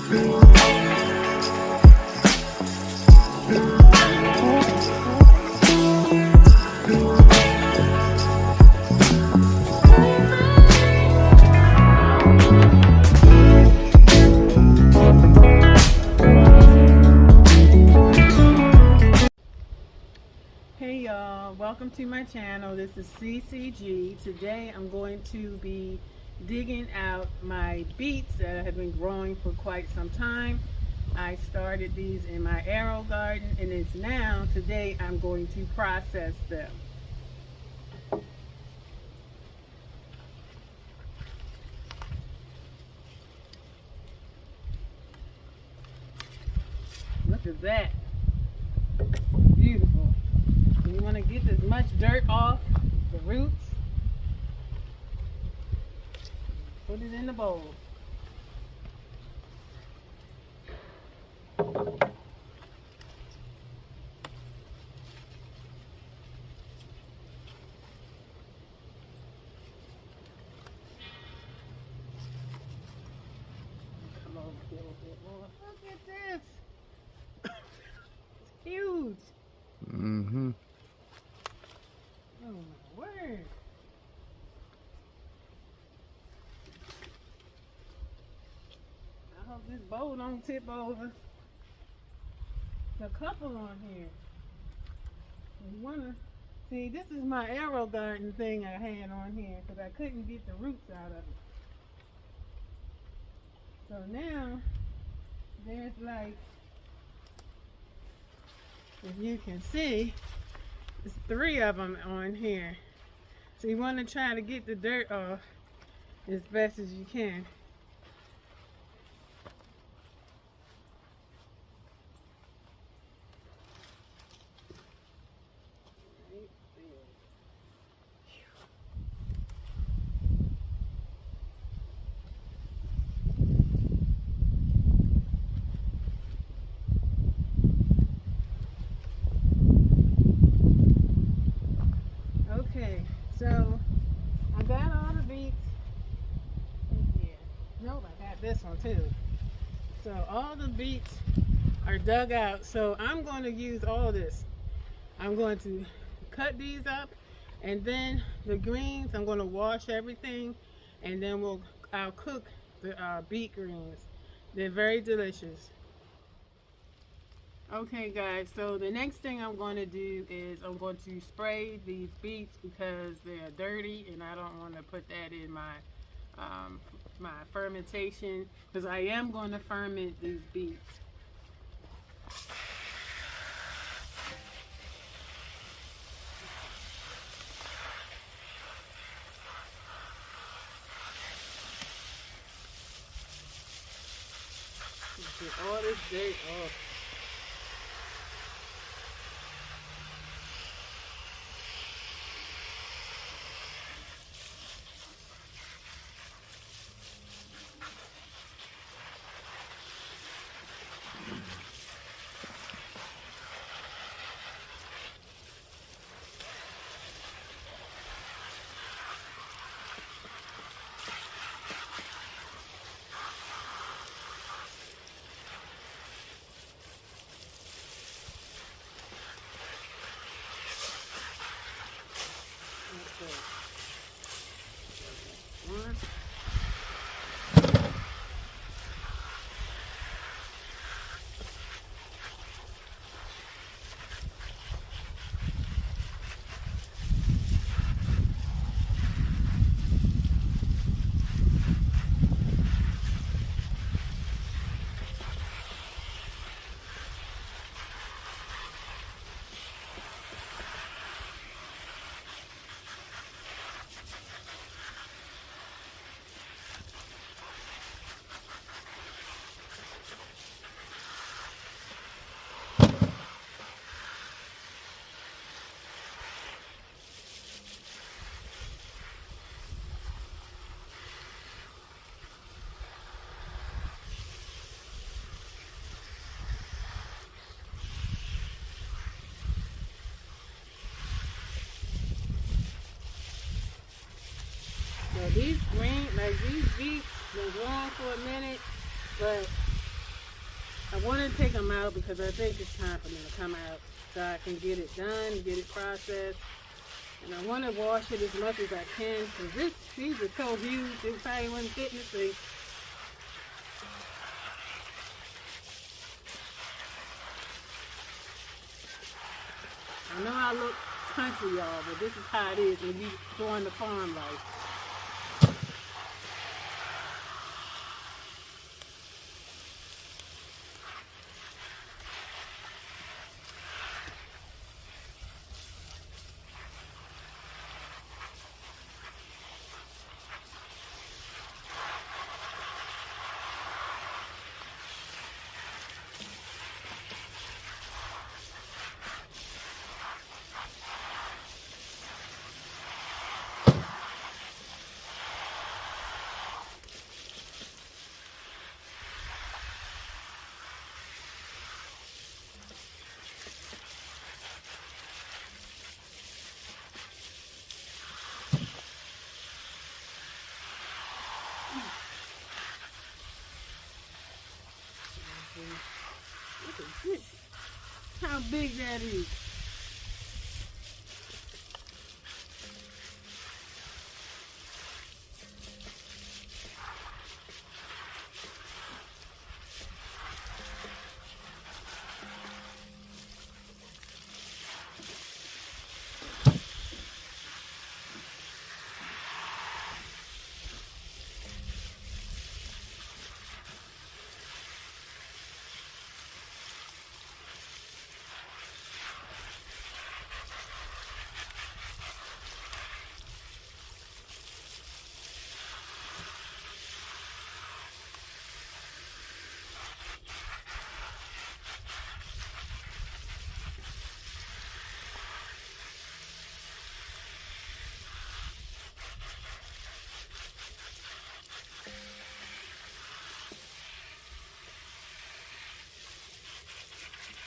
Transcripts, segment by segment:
Hey y'all, welcome to my channel. This is CeeCeeG. Today I'm going to be digging out my beets that have been growing for quite some time. I started these in my arrow garden, and it's now, today I'm going to process them. Look at that. Beautiful. You want to get as much dirt off the roots. Put it in the bowl. Come over here a bit more. Look at this. It's huge. Mm-hmm. Oh my word. I hope this bowl don't tip over. There's a couple on here. You wanna see, this is my arrow garden thing I had on here because I couldn't get the roots out of it. So now there's like, if you can see, there's 3 of them on here. So you want to try to get the dirt off as best as you can. Okay, so I got all the beets in here. Nope, I got this one too. So all the beets are dug out. So I'm going to use all this. I'm going to cut these up, and then the greens, I'm going to wash everything, and then I'll cook the beet greens. They're very delicious. Okay guys, so the next thing I'm going to do is I'm going to spray these beets because they're dirty, and I don't want to put that in my my fermentation, because I am going to ferment these beets. Get all this dirt off. So these green, like these beets, been growing for a minute, but I want to take them out because I think it's time for them to come out so I can get it done, get it processed. And I want to wash it as much as I can because these are so huge, they probably wouldn't fit in the sink. I know I look country, y'all, but this is how it is when you join the farm life. Look at this. How big that is.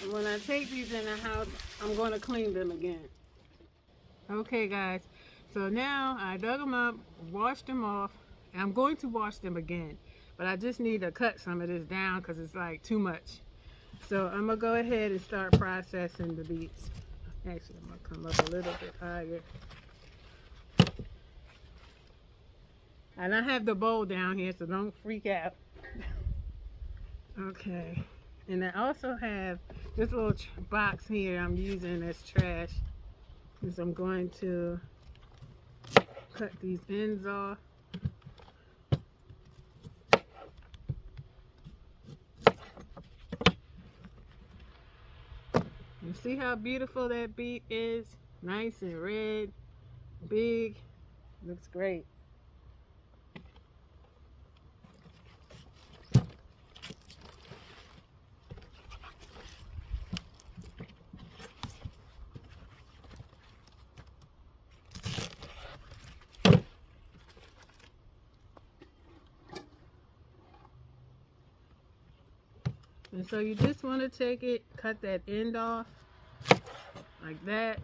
And when I take these in the house, I'm going to clean them again. Okay guys, so now I dug them up, washed them off, and I'm going to wash them again. But I just need to cut some of this down because it's like too much. So I'm going to go ahead and start processing the beets. Actually, I'm going to come up a little bit higher. And I have the bowl down here, so don't freak out. Okay. And I also have this little box here I'm using as trash. Because I'm going to cut these ends off. You see how beautiful that beet is? Nice and red, big, looks great. And so you just want to take it, cut that end off, like that.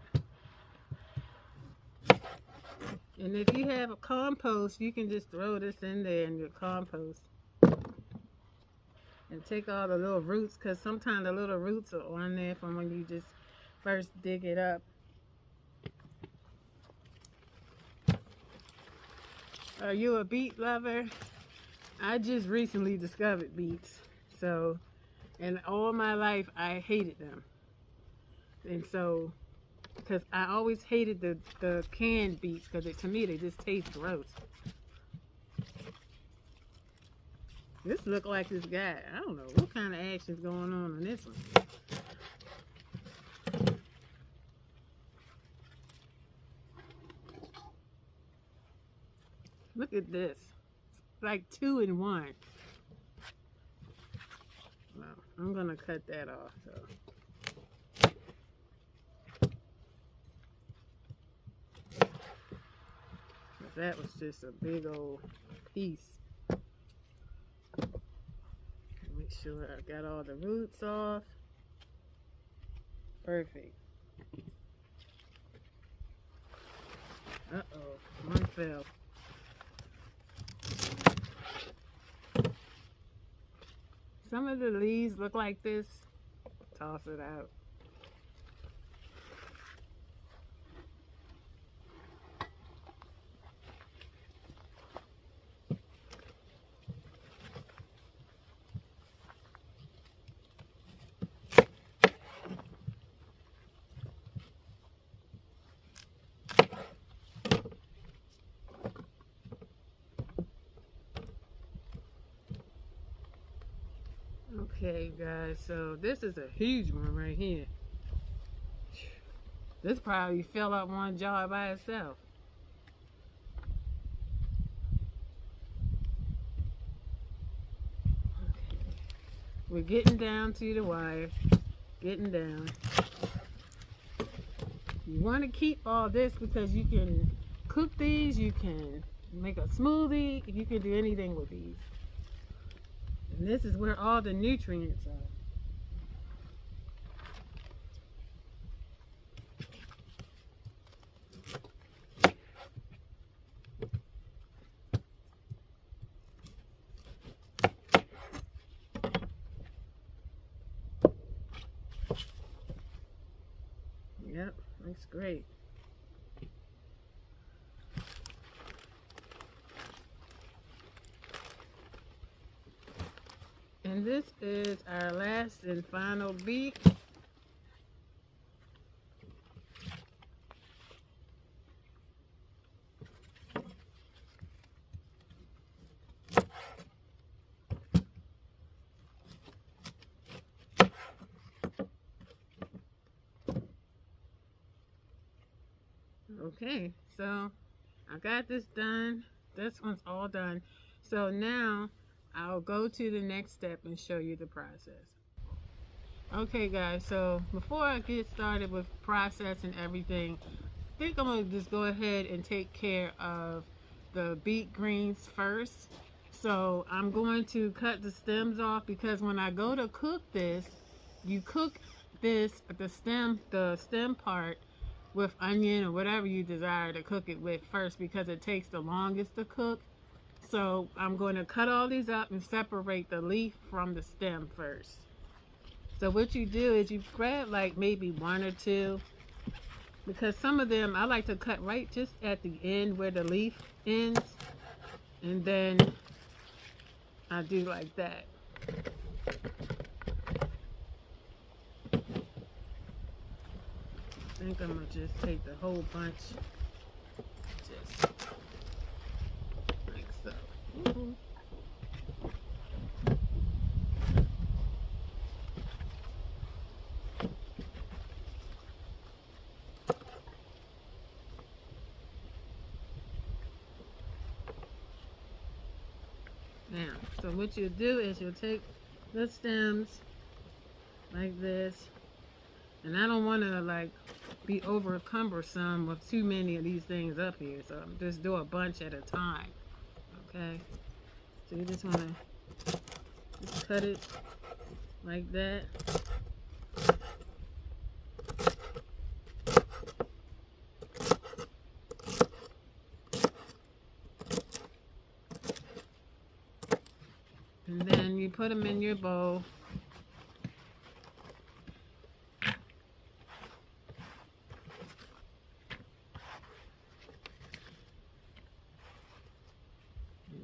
And if you have a compost, you can just throw this in there in your compost. And take all the little roots, because sometimes the little roots are on there from when you just first dig it up. Are you a beet lover? I just recently discovered beets. So, and all my life I hated them. And so, because I always hated the canned beets, because to me they just taste gross. This look like this guy. I don't know what kind of action's going on this one. Look at this. It's like 2 in 1. Well, I'm gonna cut that off. So. That was just a big old piece. Make sure I got all the roots off. Perfect. Uh-oh, one fell. some of the leaves look like this, toss it out. Okay guys, so this is a huge one right here. This probably fill up one jar by itself. Okay. We're getting down to the wire. Getting down. You want to keep all this because you can cook these, you can make a smoothie, you can do anything with these. And this is where all the nutrients are. Yep, looks great. And this is our last and final beet. Okay, so I got this done. This one's all done. So now I'll go to the next step and show you the process. Okay guys, so before I get started with processing everything, I think I'm going to just go ahead and take care of the beet greens first. So I'm going to cut the stems off because when I go to cook this, you cook this, the stem part with onion or whatever you desire to cook it with first because it takes the longest to cook. So I'm going to cut all these up and separate the leaf from the stem first. So what you do is you grab like maybe one or two, because some of them I like to cut right just at the end where the leaf ends, and then I do like that. I think I'm gonna just take the whole bunch, just like so. Now, so what you do is you'll take the stems like this, and I don't want to like be over cumbersome with too many of these things up here, so I'm just do a bunch at a time. Okay, so you just want to just cut it like that. And then you put them in your bowl.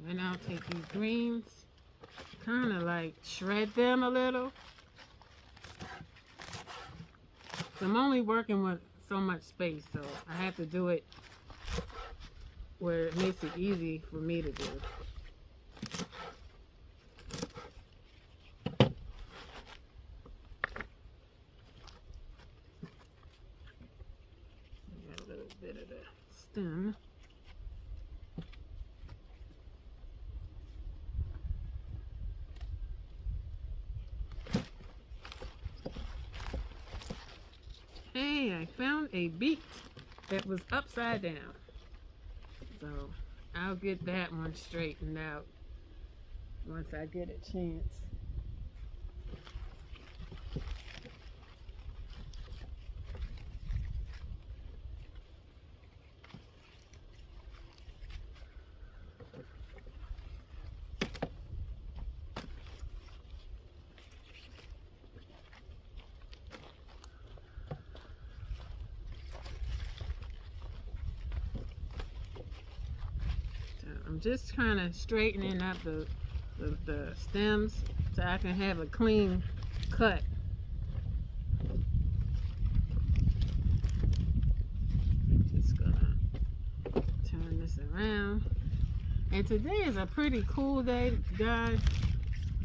And I'll take these greens, kind of like shred them a little. So I'm only working with so much space, so I have to do it where it makes it easy for me to do. Got a little bit of the stem. Hey, I found a beet that was upside down. So I'll get that one straightened out once I get a chance. just kind of straightening up the stems so I can have a clean cut. Just gonna turn this around. And today is a pretty cool day, guys.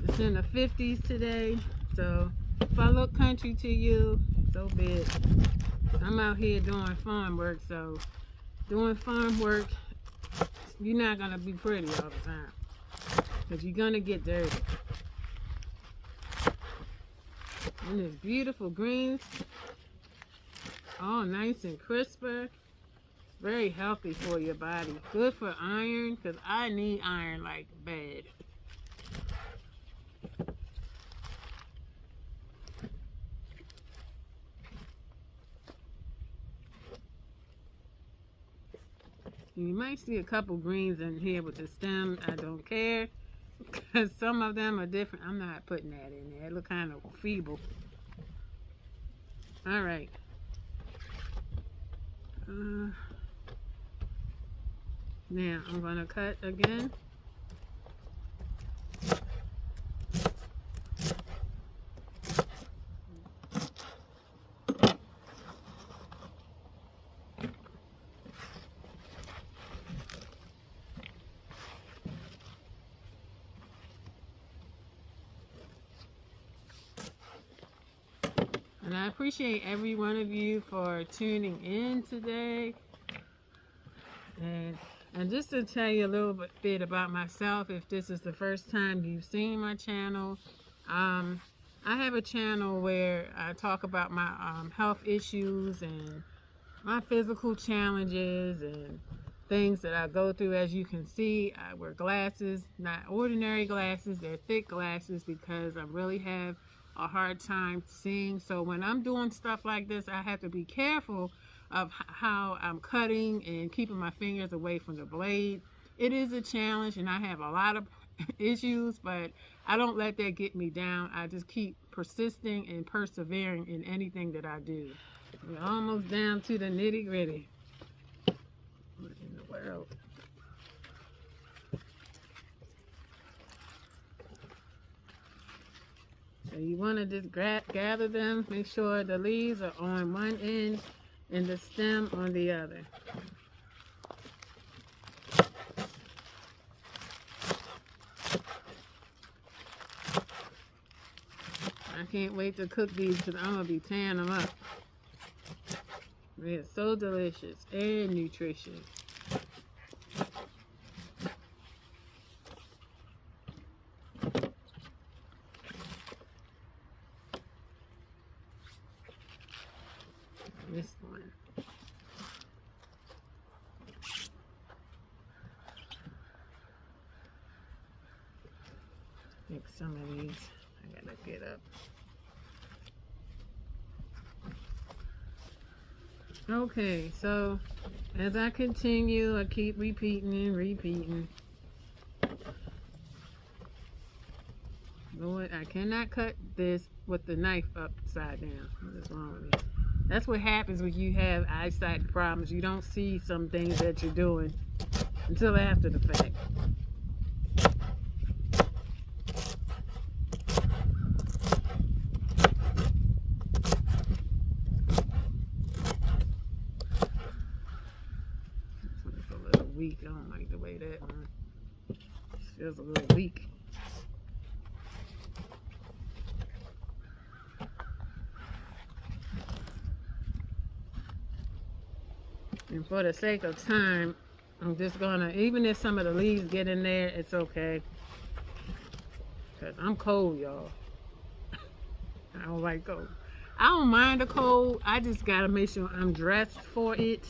It's in the 50s today. So if I look country to you, so be it. I'm out here doing farm work, so doing farm work, you're not gonna be pretty all the time, because you're gonna get dirty. And it's beautiful greens, all nice and crisper. Very healthy for your body. Good for iron, because I need iron like bad. You might see a couple greens in here with the stem. I don't care, because some of them are different. I'm not putting that in there. It look kind of feeble. All right. Now I'm gonna cut again. And I appreciate every one of you for tuning in today. And just to tell you a little bit about myself, if this is the first time you've seen my channel, I have a channel where I talk about my health issues and my physical challenges and things that I go through. As you can see, I wear glasses, not ordinary glasses, they're thick glasses, because I really have a hard time seeing. So when I'm doing stuff like this, I have to be careful of how I'm cutting and keeping my fingers away from the blade. It is a challenge, and I have a lot of issues, but I don't let that get me down. I just keep persisting and persevering in anything that I do. We're almost down to the nitty-gritty. What in the world? So you want to just gather them, make sure the leaves are on one end and the stem on the other. I can't wait to cook these, because I'm going to be tearing them up. They're so delicious and nutritious. This one. I think some of these I gotta get up. Okay, so as I continue, I keep repeating and repeating. Lord, I cannot cut this with the knife upside down. What is wrong with me? That's what happens when you have eyesight problems. You don't see some things that you're doing until after the fact. This one's a little weak. I don't like the way that one feels, a little weak. And for the sake of time, I'm just gonna, even if some of the leaves get in there, it's okay. Because I'm cold, y'all. I don't like cold. I don't mind the cold. I just gotta make sure I'm dressed for it,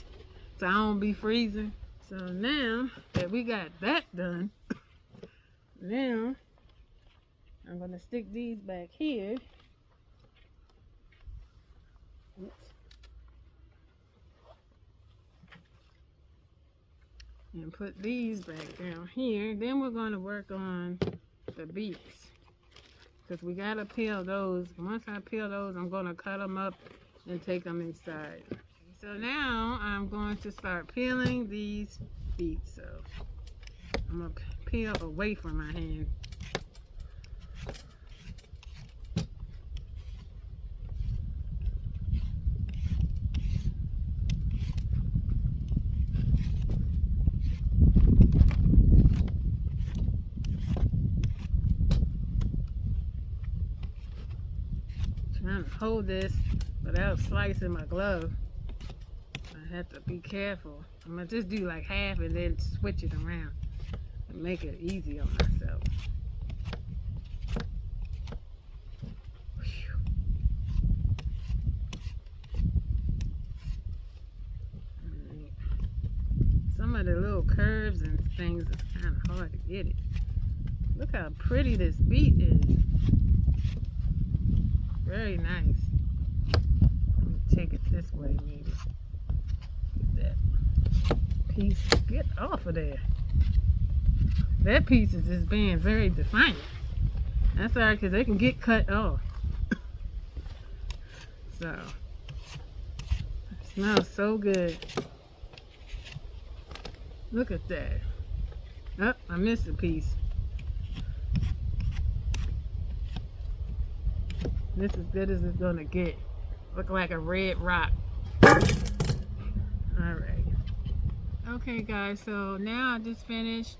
so I don't be freezing. So now that we got that done, now I'm gonna stick these back here. Oops. And put these back down here. Then we're going to work on the beets, because we got to peel those. Once I peel those, I'm going to cut them up and take them inside. So now I'm going to start peeling these beets. So I'm gonna peel away from my hand. Trying to hold this without slicing my glove. I have to be careful. I'm gonna just do like half and then switch it around and make it easy on myself. Whew. Right. Some of the little curves and things is kind of hard to get it. Look how pretty this beet is. Very nice. Let me take it this way maybe. Get that piece, get off of there. That piece is just being very defiant. That's alright, because they can get cut off. So, it smells so good. Look at that. Oh, I missed a piece. This is as good as it's gonna get. Look like a red rock. Alright. Okay guys, so now I just finished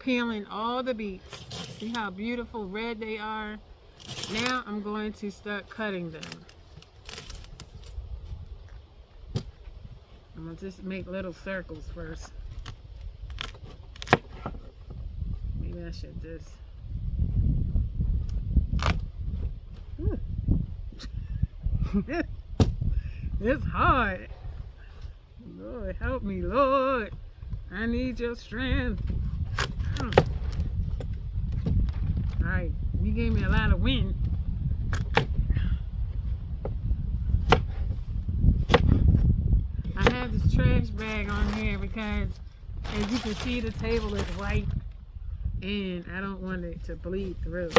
peeling all the beets. See how beautiful red they are? Now I'm going to start cutting them. I'm gonna just make little circles first. Maybe I should just... It's hard. Lord, help me, Lord. I need your strength. Alright, you gave me a lot of wind. I have this trash bag on here because, as you can see, the table is white and I don't want it to bleed through.